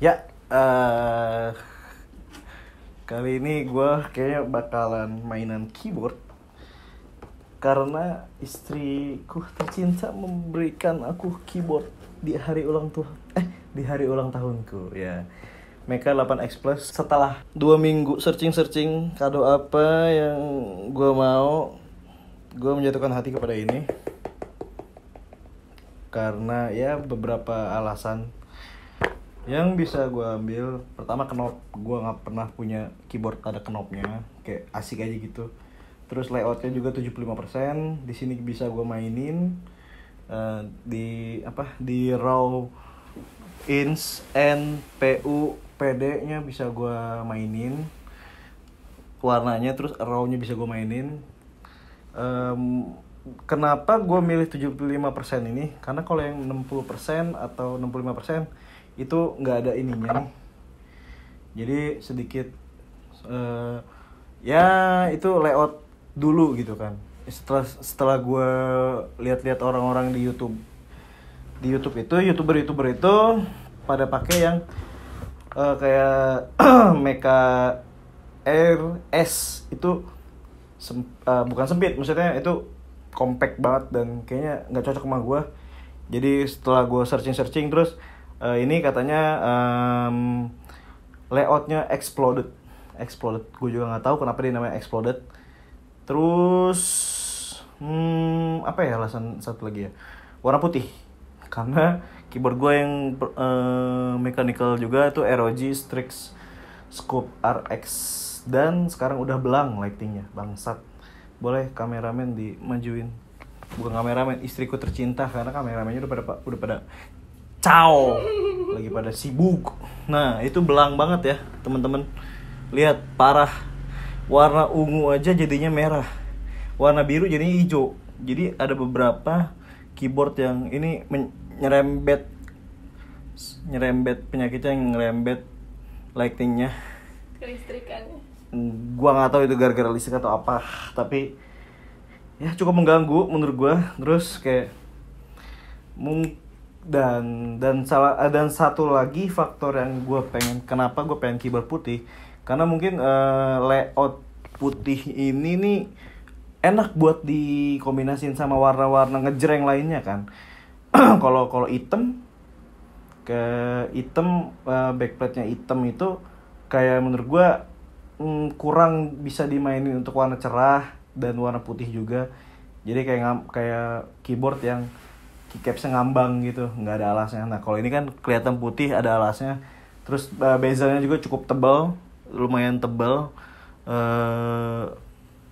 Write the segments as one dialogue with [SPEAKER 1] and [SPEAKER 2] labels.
[SPEAKER 1] Ya, kali ini gue kayaknya bakalan mainan keyboard karena istriku tercinta memberikan aku keyboard di hari ulang tahunku ya. Mecha 8X Plus. Setelah 2 minggu searching kado apa yang gue mau, gue menjatuhkan hati kepada ini karena ya beberapa alasan yang bisa gue ambil. Pertama, knob. Gue nggak pernah punya keyboard ada knobnya, kayak asik aja gitu. Terus layoutnya juga 75%. Di sini bisa gue mainin di RAW, ins, N, PU, PD nya bisa gue mainin warnanya. Terus RAW nya bisa gue mainin. Kenapa gue milih 75% ini? Karena kalau yang 60% atau 65% itu nggak ada ininya nih, jadi sedikit ya itu layout dulu gitu kan. Setelah gue lihat orang-orang di YouTube itu youtuber itu pada pakai yang kayak Mecha RS itu bukan sempit, maksudnya itu compact banget dan kayaknya nggak cocok sama gue. Jadi setelah gue searching terus ini katanya layoutnya exploded. Gue juga nggak tahu kenapa dia namanya exploded. Terus apa ya alasan satu lagi ya, warna putih. Karena keyboard gue yang mechanical juga itu ROG Strix Scope RX dan sekarang udah belang lightingnya, bangsat. Boleh kameramen dimajuin? Bukan kameramen, istriku tercinta, karena kameramennya udah pada Ciao, lagi pada sibuk. Nah, itu belang banget ya, teman-teman. Lihat, parah. Warna ungu aja jadinya merah. Warna biru jadinya hijau. Jadi ada beberapa keyboard yang ini nyerembet penyakitnya, yang nyerembet lightingnya.
[SPEAKER 2] Kelistrikannya.
[SPEAKER 1] Gua nggak tahu itu gara-gara listrik atau apa, tapi ya cukup mengganggu menurut gua. Terus kayak dan satu lagi faktor yang kenapa gue pengen keyboard putih, karena mungkin layout putih ini nih enak buat dikombinasin sama warna-warna ngejreng lainnya kan. Kalau hitam backplate-nya hitam itu kayak menurut gue kurang bisa dimainin untuk warna cerah dan warna putih juga. Jadi kayak keyboard yang keycapsnya ngambang gitu, nggak ada alasnya. Nah kalau ini kan kelihatan putih, ada alasnya. Terus bezelnya juga cukup tebal, lumayan tebal.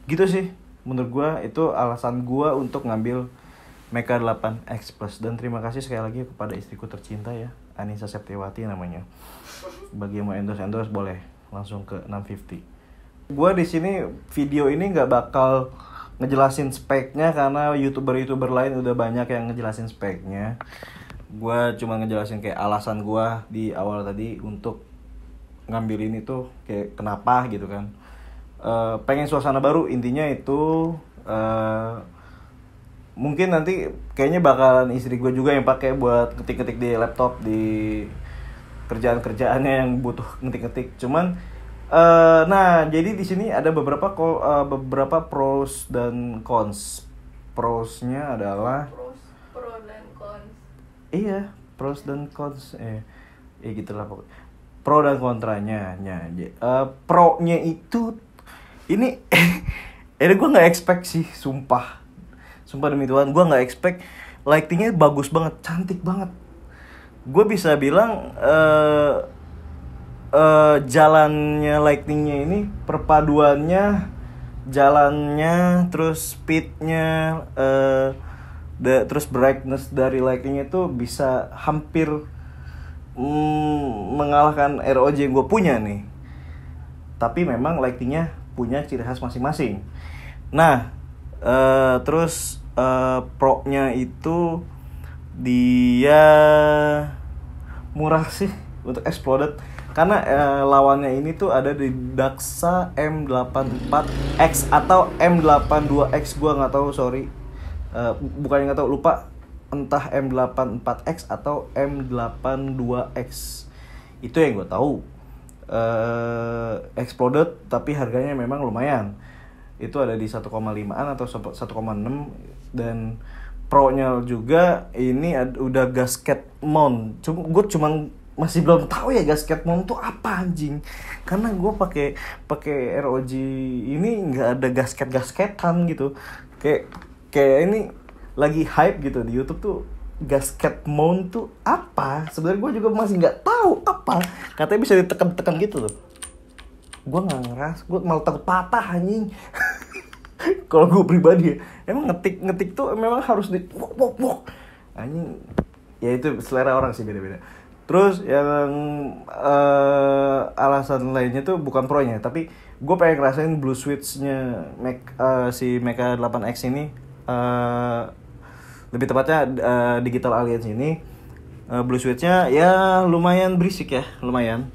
[SPEAKER 1] Gitu sih, menurut gue itu alasan gue untuk ngambil Mecha 8X Plus. Dan terima kasih sekali lagi kepada istriku tercinta ya, Anissa Septiawati namanya. Bagi yang mau endorse boleh langsung ke 650. Gue di sini video ini nggak bakal ngejelasin speknya karena youtuber lain udah banyak yang ngejelasin speknya. Gue cuma ngejelasin kayak alasan gue di awal tadi untuk ngambil ini tuh kayak kenapa gitu kan. Pengen suasana baru, intinya itu. Mungkin nanti kayaknya bakalan istri gue juga yang pakai buat ngetik-ngetik di laptop, di kerjaan-kerjaannya yang butuh ngetik-ngetik. Cuman nah, jadi di sini ada beberapa pros dan cons. Prosnya adalah
[SPEAKER 2] pro dan cons.
[SPEAKER 1] Iya, pros dan cons. Gitulah pokoknya. Pro dan kontranya. Pro-nya itu ini gue nggak expect sih, sumpah demi Tuhan, gue nggak expect. Lightingnya bagus banget, cantik banget. Gue bisa bilang jalannya lightingnya ini, perpaduannya jalannya, terus speednya, terus brightness dari lightingnya itu bisa hampir mengalahkan ROG yang gue punya nih. Tapi memang lightingnya punya ciri khas masing-masing. Nah, terus pro-nya itu dia murah sih untuk exploded. Karena lawannya ini tuh ada di Daxa M84X atau M82X, gue nggak tahu, sorry. Bukannya nggak tahu, lupa. Entah M84X atau M82X. Itu yang gue tahu. Exploded tapi harganya memang lumayan. Itu ada di 1,5an atau 1,6, dan Pro-nya juga ini udah gasket mount. Gue cuman masih belum tahu ya gasket mount tuh apa anjing. Karena gue pakai ROG ini nggak ada gasketan gitu. Kayak ini lagi hype gitu di YouTube tuh, gasket mount tuh apa? Sebenarnya gue juga masih nggak tahu apa. Katanya bisa ditekan-tekan gitu loh. Gue nggak ngeras, gue malah takut patah anjing. Kalau gue pribadi ya, emang ngetik tuh memang harus di wok anjing. Ya itu selera orang sih, beda-beda. Terus yang alasan lainnya tuh bukan Pro-nya, tapi gue pengen ngerasain blue switch-nya si Mecha 8X ini. Lebih tepatnya Digital Alliance ini, blue switch-nya ya lumayan berisik ya, lumayan.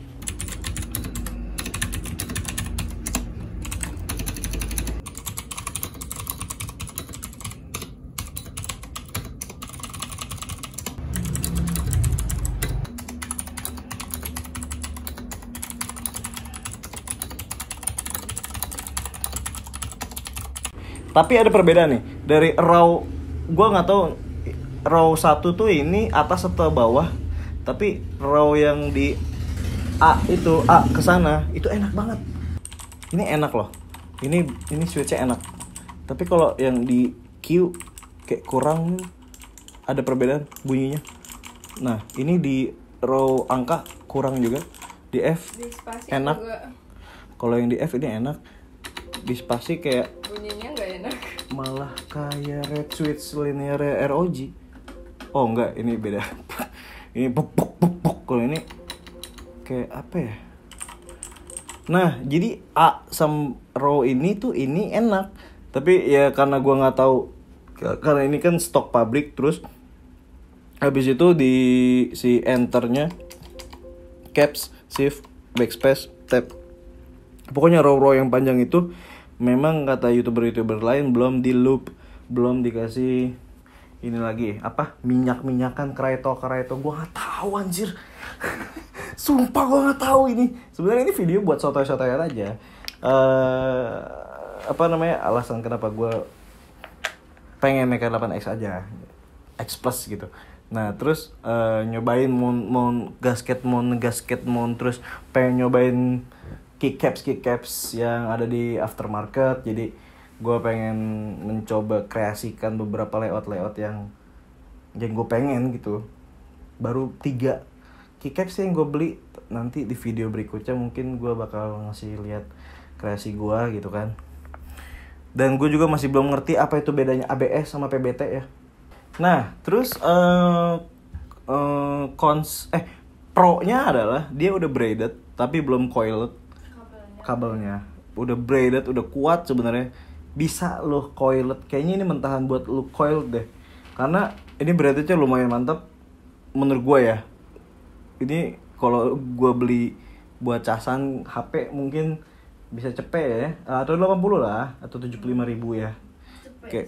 [SPEAKER 1] Tapi ada perbedaan nih dari RAW. Gue nggak tahu RAW 1 tuh ini atas atau bawah. Tapi RAW yang di A ke sana itu enak banget. Ini enak loh. Ini switch-nya enak. Tapi kalau yang di Q kayak kurang, ada perbedaan bunyinya. Nah, ini di RAW angka kurang juga. Di F enak. Kalau yang di F ini enak. Di spasi kayak
[SPEAKER 2] bunyinya nggak enak,
[SPEAKER 1] malah kayak red switch linear ROG. Oh enggak, ini beda. Ini puk. Kalau ini kayak apa ya? Nah, jadi A sama RAW ini tuh ini enak. Tapi ya karena gua nggak tahu, karena ini kan stok pabrik. Terus habis itu di si enternya caps, shift, backspace, tab. Pokoknya RAW yang panjang itu memang kata youtuber lain belum di loop, belum dikasih ini lagi apa minyakan Kraito. Gue nggak tahu anjir. Sumpah gue nggak tahu ini. Sebenarnya ini video buat sotoy-sotoyan aja. Apa namanya, alasan kenapa gue pengen Mecha 8X aja, X Plus gitu. Nah terus nyobain gasket mount, terus pengen nyobain keycaps yang ada di aftermarket. Jadi gue pengen mencoba kreasikan beberapa layout yang gue pengen gitu. Baru 3 keycaps yang gue beli. Nanti di video berikutnya mungkin gue bakal ngasih lihat kreasi gue gitu kan. Dan gue juga masih belum ngerti apa itu bedanya ABS sama PBT ya. Nah terus Pro-nya adalah dia udah braided tapi belum coiled. Kabelnya udah braided, udah kuat sebenarnya, bisa lo coiled. Kayaknya ini mentahan buat lo coiled deh, karena ini braidednya lumayan mantap menurut gue ya. Ini kalau gue beli buat casan HP mungkin bisa cepet ya, atau 80 lah, atau 75.000 ya. Kayak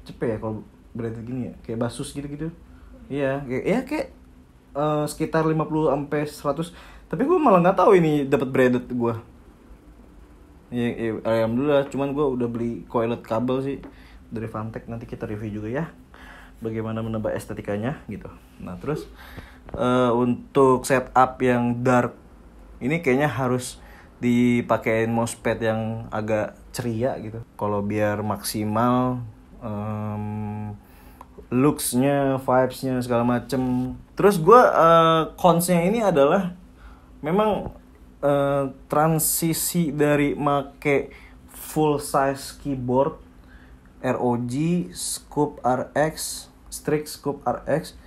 [SPEAKER 1] cepet ya kalau braided gini ya, kayak Basus gitu. Iya, kayak sekitar 50 sampai 100. Tapi gue malah nggak tahu ini dapat braided gue. Ya, alhamdulillah. Cuman gue udah beli coiled kabel sih dari Fantech. Nanti kita review juga ya bagaimana menambah estetikanya gitu. Nah terus untuk setup yang dark ini kayaknya harus dipakein mousepad yang agak ceria gitu. Kalau biar maksimal looks-nya, vibes-nya segala macem. Terus gue cons-nya ini adalah memang transisi dari make full size keyboard ROG Scoop RX, Strix Scoop RX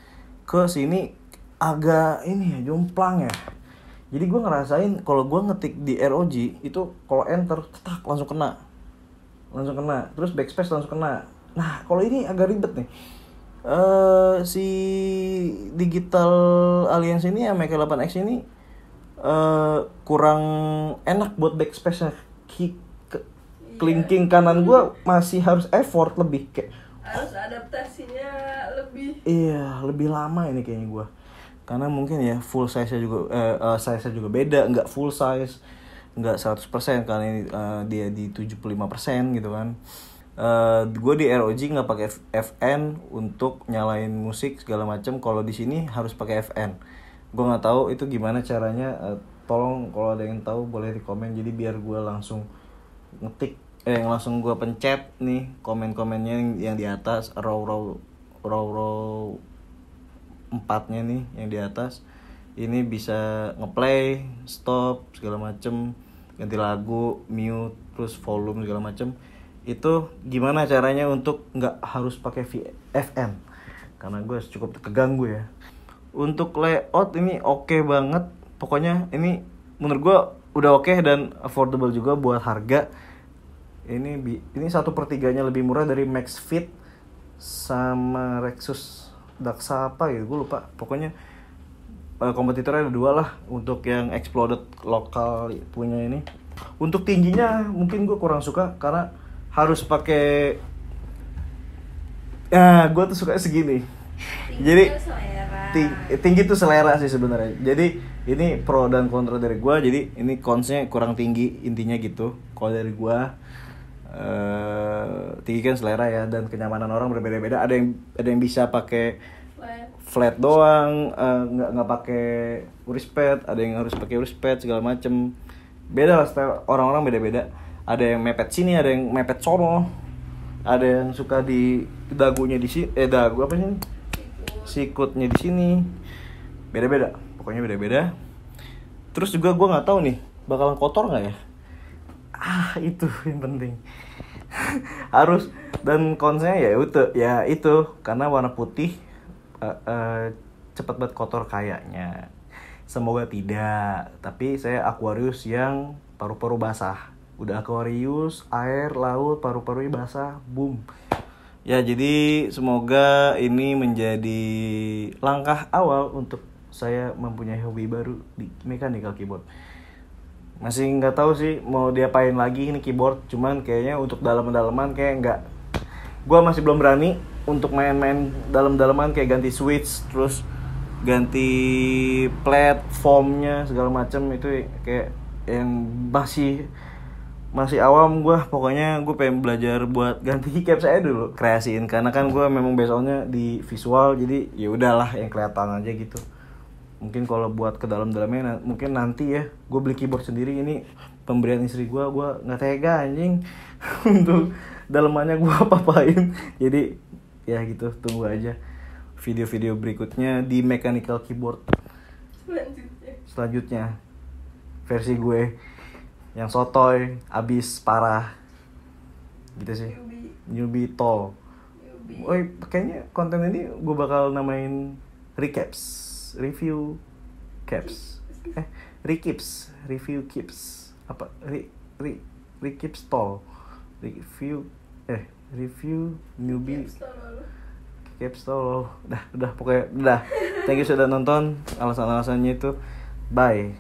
[SPEAKER 1] ke sini agak ini ya, jomplang ya. Jadi gue ngerasain kalau gue ngetik di ROG itu kalau enter cetak langsung kena. Terus backspace langsung kena. Nah kalau ini agak ribet nih. Si Digital Alliance ini ya, Mecha 8X ini kurang enak buat backspace-nya. Kelingking kanan gue masih harus effort lebih, kayak
[SPEAKER 2] harus adaptasinya lebih.
[SPEAKER 1] Iya, lebih lama ini kayaknya gue. karena mungkin ya full size-nya juga size-nya juga beda, nggak full size, nggak 100% karena ini dia di 75% gitu kan. Gue di ROG nggak pakai FN untuk nyalain musik segala macam. Kalau di sini harus pakai FN. Gue nggak tahu itu gimana caranya. Tolong kalau ada yang tahu boleh di komen. Jadi biar gue langsung ngetik, langsung gue pencet nih komen-komennya yang di atas, row 4-nya nih yang di atas. Ini bisa ngeplay, stop segala macem, ganti lagu, mute, terus volume segala macem. Itu gimana caranya untuk nggak harus pakai VFN, karena gue cukup keganggu ya. Untuk layout ini oke banget, pokoknya ini menurut gue udah oke dan affordable juga buat harga. Ini 1/3-nya lebih murah dari Maxfit sama Rexus Daksa apa gitu, gue lupa. Pokoknya kompetitornya ada 2 lah untuk yang exploded lokal punya ini. Untuk tingginya mungkin gue kurang suka karena harus pakai, gue tuh suka segini. Jadi tinggi tuh selera sih sebenarnya. Jadi ini pro dan kontra dari gue. Jadi ini consnya kurang tinggi intinya gitu. Kalau dari gue tinggi kan selera ya, dan kenyamanan orang berbeda-beda. Ada yang bisa pakai flat doang, nggak pakai wristpad. Ada yang harus pakai wristpad segala macem. Beda lah style orang-orang beda-beda. Ada yang mepet sini, ada yang mepet sono. Ada yang suka di dagunya di sini, dagu apa sih? Sikutnya di sini. Beda-beda, pokoknya beda-beda. Terus juga gue nggak tahu nih bakalan kotor nggak ya? Itu yang penting. Harus, dan konsepnya ya itu karena warna putih cepat banget kotor kayaknya. Semoga tidak. Tapi saya Aquarius yang paru-paru basah. Udah Aquarius, air, laut, paru-parunya basah, boom. Ya, jadi semoga ini menjadi langkah awal untuk saya mempunyai hobi baru di mechanical keyboard. Masih nggak tahu sih mau diapain lagi ini keyboard, cuman kayaknya untuk dalam-dalaman kayak nggak. Gua masih belum berani untuk main-main dalam-dalaman kayak ganti switch, terus ganti platformnya segala macam. Itu kayak yang masih awam gue. Pokoknya gue pengen belajar buat ganti keycaps saya dulu, kreasiin, karena kan gue memang besoknya di visual, jadi ya udahlah yang kelihatan aja gitu. Mungkin kalau buat ke dalam-dalamnya mungkin nanti ya gue beli keyboard sendiri. Ini pemberian istri gue nggak tega anjing untuk dalamannya gue apa-apain. Jadi ya gitu, tunggu aja video-video berikutnya di mechanical keyboard selanjutnya. Versi gue yang sotoy abis parah gitu sih, newbie tol. Kayaknya konten ini gue bakal namain review caps, review keeps apa, recaps tol, review newbie caps tol. Udah pokoknya udah. Thank you sudah nonton. Alasan-alasannya itu bye.